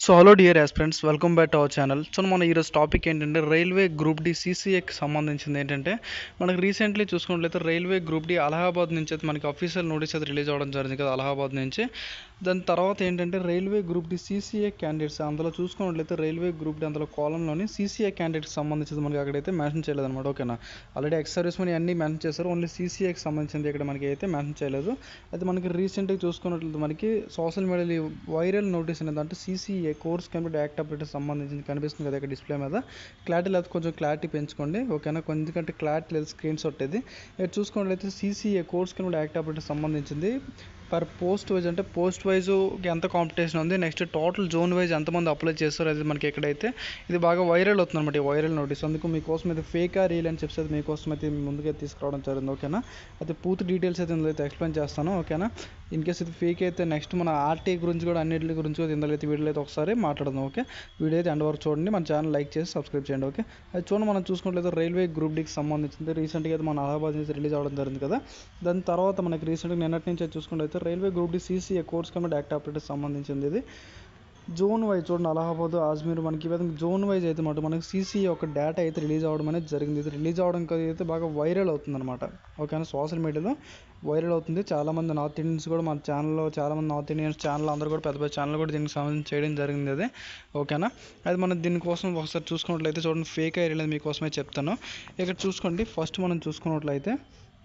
So hello dear aspirants, welcome back to our channel. So మన ఈరోజు topic ఏంటంటే railway group D సీసీఏకి సంబంధించింది. ఏంటంటే మనకు రీసెంట్లీ చూసుకున్నట్లయితే రైల్వే గ్రూప్ డి అలహాబాద్ నుంచి అయితే మనకి అఫీషియల్ నోటీస్ అయితే రిలీజ్ అవ్వడం జరిగింది కదా, అలహాబాద్ నుంచి. దాని తర్వాత ఏంటంటే railway group D CCA candidates అందులో చూసుకున్నట్లయితే రైల్వే గ్రూప్ డి అందులో కాలంలోని సీసీఏ క్యాండిడేట్స్ సంబంధించింది మనకి అక్కడైతే మెన్షన్ చేయలేదు అనమాట. ఓకేనా, ఆల్రెడీ ఎక్స్ సర్వీస్ మనీ అన్నీ మెన్షన్ చేశారు, ఓన్లీ సీసీఏకి సంబంధించింది ఇక్కడ మనకి అయితే మెన్షన్ చేయలేదు. అయితే మనకి రీసెంట్గా చూసుకున్నట్లయితే మనకి సోషల్ మీడియాలో వైరల్ నోటీస్ అనేది అంటే CCA course computer act update సంబంధించింది కనిపిస్తుంది కదా ఇక్కడ డిస్ప్లే మీద. క్లారిటీ లేదు, కొంచెం క్లారిటీ పెంచుకోండి ఓకేనా, ఎందుకంటే క్లారిటీ లేదు స్క్రీన్ షాట్ ఇది. ఇక్కడ చూసుకున్నట్లయితే CCA course computer act update సంబంధించింది పర్ పోస్ట్ వైజ్ అంటే పోస్ట్ వైజ్ ఎంత కాంపిటీషన్ ఉంది, నెక్స్ట్ టోటల్ జోన్ వైజ్ ఎంతమంది అప్లై చేస్తారు అది మనకి ఎక్కడైతే ఇది బాగా వైరల్ అవుతుంది అనమాట, ఈ వైరల్ నోటీస్. అందుకు మీకోసం అయితే ఫేక్ రీల్ అని చెప్పి మీకోసం అయితే ముందుగా తీసుకురావడం జరిగింది ఓకేనా. అయితే పూర్తి డీటెయిల్స్ అయితే ఇందులో అయితే ఎక్స్ప్లెయిన్ చేస్తాను ఓకేనా. ఇన్ కేస్ ఇది ఫేక్ అయితే నెక్స్ట్ మన ఆర్టీ గురించి కూడా అన్నింటి గురించి కూడా ఇందులో అయితే వీడియోలో అయితే ఒకసారి మాట్లాడదాం ఓకే. వీడియో అయితే ఎండ్ వరకు చూడండి, మన ఛానల్ లైక్ చేసి సబ్స్క్రైబ్ చేయండి ఓకే. అది చూడండి, మనం చూసుకున్నట్లయితే రైల్వే గ్రూప్ డీకి సంబంధించింది రీసెంట్గా అయితే మన అలహాబాద్ నుంచి రిలీజ్ అవ్వడం జరిగింది కదా. దాని తర్వాత మనకి రీసెంట్గా నిన్నటి నుంచి చూసుకున్నట్లయితే railway group D CCA course computer act operator సంబంధించింది. ఇది జోన్ వైజ్ చూడండి, అలహాబాద్, అజ్మీర్ మనకి ఈ విధంగా జోన్ వైజ్ అయితే మాట మనకి సీసీఏ ఒక డేటా అయితే రిలీజ్ అవ్వడం అనేది జరిగింది. ఇది రిలీజ్ అవ్వడం అయితే బాగా వైరల్ అవుతుంది అనమాట ఓకేనా, సోషల్ మీడియాలో వైరల్ అవుతుంది. చాలామంది నార్త్ ఇండియన్స్ కూడా మన ఛానల్లో చాలామంది నార్త్ ఇండియన్స్ ఛానల్ అందరూ కూడా పెద్ద పెద్ద ఛానల్ కూడా దీనికి సంబంధించి చేయడం జరిగింది అది ఓకేనా. అది మనం దీనికోసం ఒకసారి చూసుకున్నట్లయితే చూడండి, ఫేక్ ఐడియా మీకోసమే చెప్తాను. ఇక్కడ చూసుకోండి, ఫస్ట్ మనం చూసుకున్నట్లయితే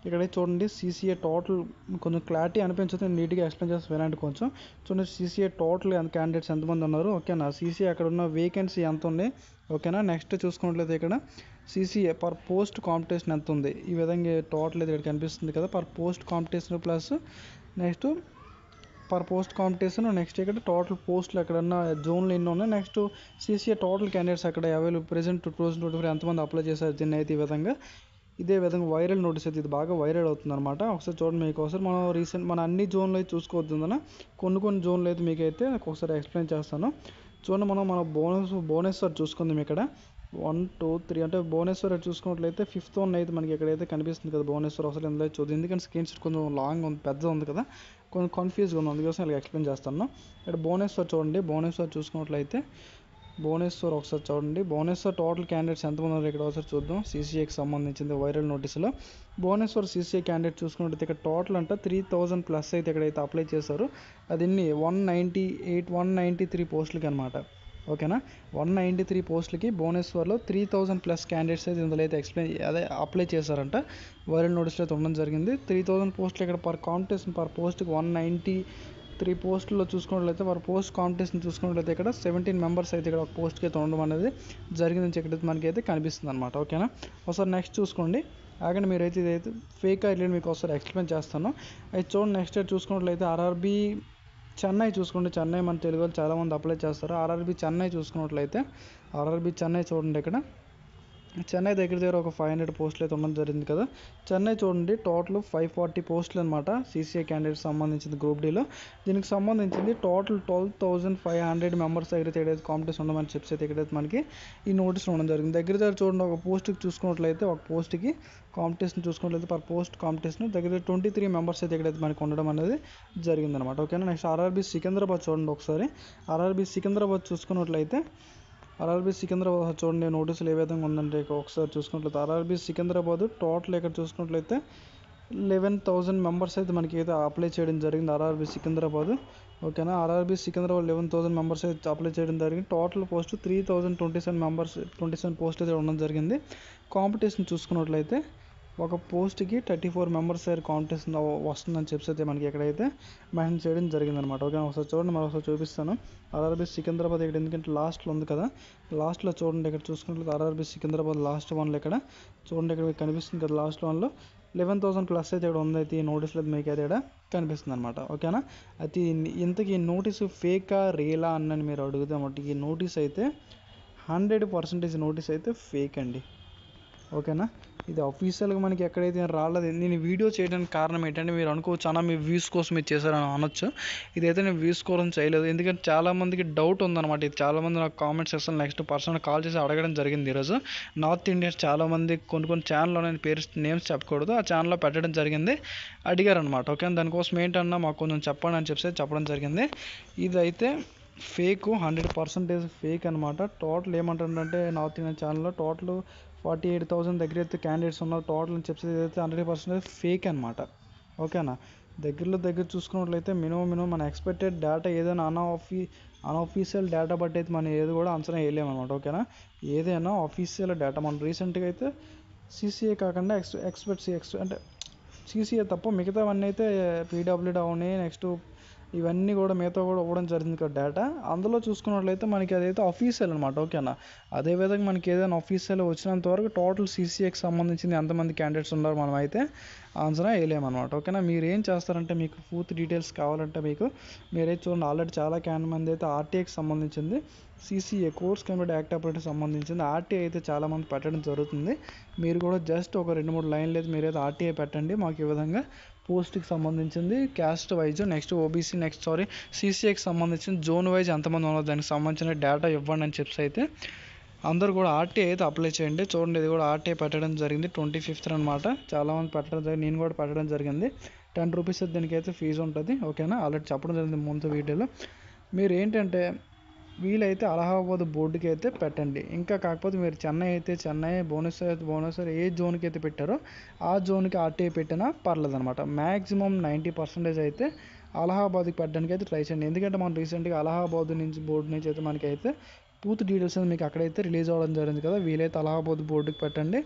ఇక్కడ చూడండి సీసీఏ టోటల్ కొంచెం క్లారిటీ అనిపించదు, నీట్గా ఎక్స్ప్లెయిన్ చేసి వినండి కొంచెం. చూడండి సీసీఏ టోటల్ క్యాండిడేట్స్ ఎంతమంది ఉన్నారు ఓకేనా, సీసీఏ అక్కడ ఉన్న వేకెన్సీ ఎంత ఉంది ఓకేనా. నెక్స్ట్ చూసుకున్నట్లయితే ఇక్కడ సీసీఏ పర్ పోస్ట్ కాంపిటీషన్ ఎంత ఉంది, ఈ విధంగా టోటల్ ఇక్కడ కనిపిస్తుంది కదా, per post competition plus next per post competition, next ఇక్కడ టోటల్ పోస్టులు ఎక్కడన్నా జోన్లు ఎన్ని ఉన్నాయి, నెక్స్ట్ సీసీఏ టోటల్ క్యాండిడేట్స్ అక్కడ అవైలబుల్ ప్రెసెంట్ 2024 ఎంతమంది అప్లై చేశారు దీన్ని అయితే ఈ విధంగా. ఇదే విధంగా వైరల్ నోటీస్ అయితే ఇది బాగా వైరల్ అవుతుంది అనమాట. ఒకసారి చూడండి, మీకోసం మనం మన అన్ని జోన్లు అయితే చూసుకోవద్దు, కొన్ని జోన్లు అయితే మీకు అయితే ఒకసారి ఎక్స్ప్లెయిన్ చేస్తాను. చూడండి, మన భువనేశ్వర్ చూసుకుందాం. ఇక్కడ 1 2 3 అంటే భువనేశ్వర్ చూసుకున్నట్లయితే 5th వన్ అయితే మనకి ఎక్కడైతే కనిపిస్తుంది కదా భువనేశ్వర్. ఒకసారి ఇందులో చూద్దాం, ఎందుకంటే స్క్రీన్ షాట్ కొంచెం లాంగ్ ఉంది, పెద్ద ఉంది కదా, కొంచెం కన్ఫ్యూజ్గా ఉంది, అందుకోసం ఇలా ఎక్స్ప్లెయిన్ చేస్తాను. ఇక్కడ భువనేశ్వర్ చూడండి, భువనేశ్వర్ చూసుకున్నట్లయితే భువనేశ్వర్ ఒకసారి చూడండి, భువనేశ్వర్ టోటల్ క్యాండిడేట్స్ ఎంతమంది ఉన్నారు ఇక్కడ ఒకసారి చూద్దాం. సీసీఏకి సంబంధించింది వైరల్ నోటీసులో భువనేశ్వర్ సీసీఏ క్యాండిడేట్ చూసుకున్నట్లయితే ఇక్కడ టోటల్ అంటే 3000 ప్లస్ అయితే ఇక్కడైతే అప్లై చేశారు. అది 193 పోస్టులకి అనమాట ఓకేనా. 193 పోస్టులకి భువనేశ్వర్లో 3000 ప్లస్ క్యాండిడేట్స్ అయితే ఇందులో అయితే అప్లై చేశారంట. వైరల్ నోటీసులో అయితే ఉండడం జరిగింది. 3000 పోస్టులు ఇక్కడ పర్ కాంపిటీషన్ పర్ పోస్ట్కి 193 పోస్టుల్లో చూసుకున్నట్లయితే పర్ పోస్ట్ కాంపిటీషన్ చూసుకున్నట్లయితే ఇక్కడ 17 మెంబర్స్ అయితే ఇక్కడ ఒక పోస్ట్కి అయితే ఉండడం అనేది జరిగిందని ఇక్కడ మనకి అయితే కనిపిస్తుంది అనమాట ఓకేనా. ఒకసారి నెక్స్ట్ చూసుకోండి, ఆగండి మీరైతే ఇదైతే ఫేక్ ఐడియా మీకు ఒకసారి ఎక్స్ప్లెయిన్ చేస్తాను. అయితే చూడండి, నెక్స్ట్ చూసుకున్నట్లయితే ఆర్ఆర్బీ చెన్నై చూసుకోండి. చెన్నై మన తెలుగు వాళ్ళు చాలామంది అప్లై చేస్తారు. ఆర్ఆర్బీ చెన్నై చూసుకున్నట్లయితే ఆర్ఆర్బీ చెన్నై చూడండి, ఇక్కడ చెన్నై దగ్గర ఒక 500 పోస్టులు అయితే ఉండడం జరిగింది కదా. చెన్నై చూడండి, టోటల్ 540 పోస్టులు అనమాట సీసీఏ క్యాండిడేట్స్ సంబంధించింది గ్రూప్ డీలో. దీనికి సంబంధించింది టోటల్ 12,500 మెంబర్స్ దగ్గర ఏదైతే కాంపిటీషన్ ఉండమని చెప్పి అయితే ఇక్కడైతే మనకి ఈ నోటీస్ ఉండడం జరిగింది. దగ్గర చూడండి, ఒక పోస్ట్కి చూసుకున్నట్లయితే ఒక పోస్ట్కి కాంపిటీషన్ చూసుకున్నట్లయితే పర్ పోస్ట్ కాంపిటీషన్ దగ్గర 23 మెంబర్స్ అయితే ఇక్కడైతే మనకి ఉండడం అనేది జరిగిందనమాట ఓకేనా. నెక్స్ట్ ఆర్ఆర్బీ సికింద్రాబాద్ చూడండి, ఒకసారి ఆర్ఆర్బీ సికింద్రాబాద్ చూసుకున్నట్లయితే ఆర్ఆర్బీ సికింద్రాబాద్ చూడండి నోటీసులు ఏ విధంగా ఉందంటే ఒకసారి చూసుకున్నట్లయితే ఆర్ఆర్బీ సికింద్రాబాద్ టోటల్ ఇక్కడ చూసుకున్నట్లయితే 11,000 మెంబర్స్ అయితే మనకి అయితే అప్లై చేయడం జరిగింది ఆర్ఆర్బీ సికింద్రాబాద్ ఓకేనా. ఆర్ఆర్బీ సికింద్రాబాద్ 11,000 మెంబర్స్ అయితే అప్లై చేయడం జరిగింది. టోటల్ పోస్ట్ 3027 పోస్ట్ అయితే ఉండడం జరిగింది. కాంపిటీషన్ చూసుకున్నట్లయితే ఒక పోస్ట్కి 34 మెంబర్స్ దగ్గర కాంపిటీషన్ వస్తుందని చెప్పి అయితే మనకి ఎక్కడైతే మెన్షన్ చేయడం జరిగిందనమాట ఓకే. ఒకసారి చూడండి, మరి ఒకసారి చూపిస్తాను. ఆర్ఆర్బీ సికింద్రాబాద్ ఇక్కడ ఎందుకంటే లాస్ట్లో ఉంది కదా, లాస్ట్లో చూడండి ఇక్కడ చూసుకున్నట్లయితే ఆర్ఆర్బీ సికింద్రాబాద్ లాస్ట్ వన్లో ఇక్కడ చూడండి, ఇక్కడ మీకు కనిపిస్తుంది కదా లాస్ట్ వన్లో 11,000 ప్లస్ అయితే ఇక్కడ ఉంది. అయితే ఈ నోటీస్లో మీకు అయితే ఇక్కడ కనిపిస్తుంది అనమాట ఓకేనా. అయితే ఇంతకీ ఈ నోటీసు ఫేకా రియలా అని మీరు అడుగుతామంటే ఈ నోటీస్ అయితే 100% నోటీస్ అయితే ఫేక్ అండి ఓకేనా. ఇది అఫీషియల్గా మనకి ఎక్కడైతే రాలేదు. నేను వీడియో చేయడానికి కారణం ఏంటంటే మీరు అనుకోవచ్చు అన్న మీ వ్యూస్ కోసం మీరు చేశారని అనొచ్చు. ఇదైతే నేను వ్యూస్ కోసం చేయలేదు, ఎందుకంటే చాలామందికి డౌట్ ఉందన్నమాట. ఇది చాలామంది నాకు comment section next person call చేసి అడగడం జరిగింది. ఈరోజు నార్త్ ఇండియన్స్ చాలామంది కొన్ని ఛానల్లో నేను పేరు నేమ్స్ చెప్పకూడదు, ఆ ఛానల్లో పెట్టడం జరిగింది, అడిగారు అనమాట ఓకే. దానికోసం ఏంటన్నా మాకు కొంచెం చెప్పండి అని చెప్పడం జరిగింది. ఇదైతే ఫేక్, 100% ఫేక్ అనమాట. టోటల్ ఏమంటుందంటే నార్త్ ఇండియన్ ఛానల్లో టోటల్ 48,000 దగ్గర అయితే క్యాండిడేట్స్ ఉన్నారు టోటల్ అని చెప్పేసి ఏదైతే 100% ఫేక్ అనమాట. ఓకేనా. దగ్గర చూసుకున్నట్లయితే మినిమం మన ఎక్స్పెక్టెడ్ డేటా ఏదైనా అన్అఫీషియల్ డేటా బట్టి అయితే మనం ఏది కూడా అంచనా వేయలేమన్నమాట. ఓకేనా. ఏదైనా అఫీషియల్ డేటా మనం రీసెంట్గా అయితే సీసీఏ కాకుండా అంటే సీసీఏ తప్ప మిగతావన్నీ అయితే పీడబ్ల్యూడీ అవని నెక్స్ట్ ఇవన్నీ కూడా మిగతా కూడా ఇవ్వడం జరిగింది కదా డేటా. అందులో చూసుకున్నట్లయితే మనకి అదైతే అఫీషియల్ అనమాట. ఓకేనా. అదేవిధంగా మనకి ఏదైనా అఫీషియల్ వచ్చినంత వరకు టోటల్ సీసీఏకి సంబంధించింది ఎంతమంది క్యాండిడేట్స్ ఉన్నారు మనం అయితే ఆన్సర్ వేయలేమన్నమాట. ఓకేనా. మీరు ఏం చేస్తారంటే మీకు పూర్తి డీటెయిల్స్ కావాలంటే మీరైతే చూడండి ఆల్రెడీ చాలా మంది అయితే ఆర్టీఐకి సంబంధించింది CCA course computer act operator సంబంధించింది ఆర్టీఐ అయితే చాలామంది పెట్టడం జరుగుతుంది. మీరు కూడా జస్ట్ ఒక 2-3 లైన్లు అయితే మీరైతే ఆర్టీఐ పెట్టండి. మాకు ఈ విధంగా పోస్ట్కి సంబంధించింది క్యాస్ట్ వైజ్ నెక్స్ట్ ఓబీసీ సీసీఏకి సంబంధించిన జోన్ వైజ్ ఎంతమంది ఉన్నారు దానికి సంబంధించిన డేటా ఇవ్వండి అని చెప్పి అయితే అందరూ కూడా ఆర్టీఐ అయితే అప్లై చేయండి. చూడండి ఇది కూడా ఆర్టీఐ పెట్టడం జరిగింది 25th అనమాట. చాలామంది పెట్టడం జరిగింది, నేను కూడా పెట్టడం జరిగింది. 10 రూపీస్ దీనికి అయితే ఫీజు ఉంటుంది. ఓకేనా. ఆల్రెడీ చెప్పడం జరిగింది ముందు వీడియోలో. మీరు ఏంటంటే వీలైతే అలహాబాద్ బోర్డుకి అయితే పెట్టండి. ఇంకా కాకపోతే మీరు చెన్నై భువనేశ్వర్ ఏ జోన్కి అయితే పెట్టారో ఆ జోన్కి ఆర్టీఐ పెట్టినా పర్లేదు అనమాట. మ్యాక్సిమం 90% అయితే అలహాబాద్కి పెట్టడానికి అయితే ట్రై చేయండి. ఎందుకంటే మనం రీసెంట్గా అలహాబాద్ నుంచి బోర్డు నుంచి అయితే మనకైతే పూర్తి డీటెయిల్స్ అనేది మీకు అక్కడైతే రిలీజ్ అవ్వడం జరిగింది కదా. వీలైతే అలహాబాద్ బోర్డుకి పెట్టండి.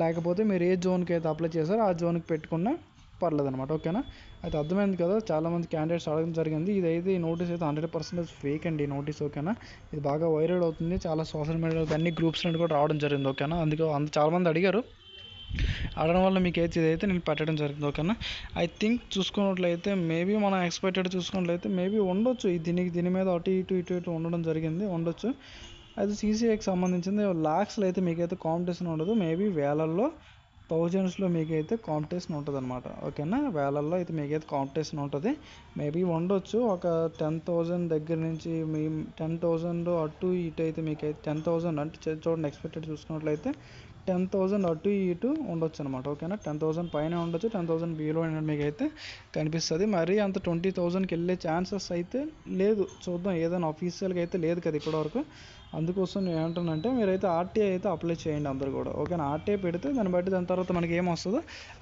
లేకపోతే మీరు ఏ జోన్కి అయితే అప్లై చేశారో ఆ జోన్కి పెట్టుకున్నా పర్లేదు అనమాట. ఓకేనా. అయితే అర్థమైంది కదా. చాలామంది క్యాండిడేట్స్ అడగడం జరిగింది. ఈ నోటీస్ అయితే 100% ఫేక్ అండి ఈ నోటీస్. ఓకేనా. ఇది బాగా వైరల్ అవుతుంది, చాలా సోషల్ మీడియాలో అన్ని గ్రూప్స్ నుండి కూడా రావడం జరిగింది. ఓకేనా. అందుకే చాలామంది అడగడం వల్ల మీకు అయితే ఇదైతే నేను పెట్టడం జరిగింది. ఓకేనా. ఐ థింక్ చూసుకున్నట్లయితే మేబీ మనం ఎక్స్పెక్టెడ్ చూసుకున్నట్లయితే మేబీ ఉండొచ్చు దీని మీద అటు ఇటు ఉండడం జరిగింది ఉండొచ్చు. అయితే సీసీఐకి సంబంధించింది లాక్స్లో అయితే మీకైతే కాంపిటీషన్ ఉండదు. మేబీ వేలల్లో థౌజండ్స్లో మీకైతే కాంపిటీషన్ ఉంటుంది అనమాట. ఓకేనా. వేలల్లో అయితే మీకైతే కాంపిటీషన్ ఉంటుంది. మేబీ ఉండొచ్చు ఒక 10,000 దగ్గర నుంచి 10,000 అటు ఇటు అయితే మీకైతే 10,000 అంటే చూడండి ఎక్స్పెక్టెడ్ చూసుకున్నట్లయితే 10,000 అటు ఇటు ఉండొచ్చు అనమాట. ఓకేనా. 10,000 పైన ఉండొచ్చు, 10,000 బిలో మీకు అయితే కనిపిస్తుంది. మరీ అంత 20,000కి వెళ్ళే ఛాన్సెస్ అయితే లేదు. చూద్దాం, ఏదైనా అఫీషియల్గా అయితే లేదు కదా ఇప్పటివరకు. అందుకోసం నేను ఏమంటానంటే మీరైతే ఆర్టీఐ అయితే అప్లై చేయండి అందరు కూడా. ఓకేనా. ఆర్టీఐ పెడితే దాని తర్వాత మనకి ఏమొస్తుందో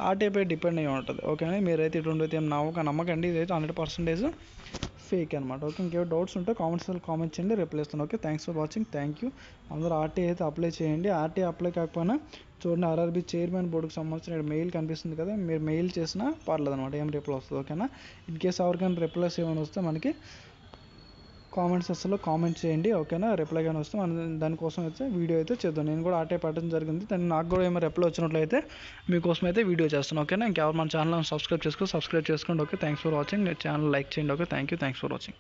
ఆర్టీఐపై డిపెండ్ అయ్యి ఉంటుంది. ఓకేనా. మీరైతే ఇటువంటి అయితే నమ్మకండి. ఇదైతే 100% ఫేక్ అనమాట. ఓకే. ఇంకేమో డౌట్స్ ఉంటే కామెంట్ చేయండి, రిప్లై ఇస్తాను. Okay. Thanks for watching. Thank you. అందరూ ఆర్టీఐ అయితే అప్లై చేయండి. ఆర్టీఐ అప్లై కాకపోయినా చూడండి ఆర్ఆర్బీ చైర్మన్ బోర్డుకి సంబంధించిన మెయిల్ కనిపిస్తుంది కదా, మీరు మెయిల్ చేసినా పర్లేదు అనమాట, ఏం రిప్లై వస్తుంది. ఓకేనా. ఇన్ కేస్ ఎవరికైనా రిప్లైస్ ఏమైనా వస్తే మనకి కామెంట్ సెక్షన్లో కామెంట్ చేయండి. ఓకేనా. రిప్లై కానీ వస్తే మనం దానికోసం అయితే వీడియో అయితే చేద్దాం. నేను కూడా ఆర్టీఐ పెట్టడం జరిగింది. దాన్ని నాకు కూడా ఏమైనా రిప్లై వచ్చినట్లయితే మీకోసం అయితే వీడియో చేస్తాను. ఓకేనా. ఇంకెవరు మన ఛానల్ సబ్స్క్రైబ్ చేసుకోండి. Okay. Thanks for watching. Channel like చేయండి. ఓకే. Thanks for watching.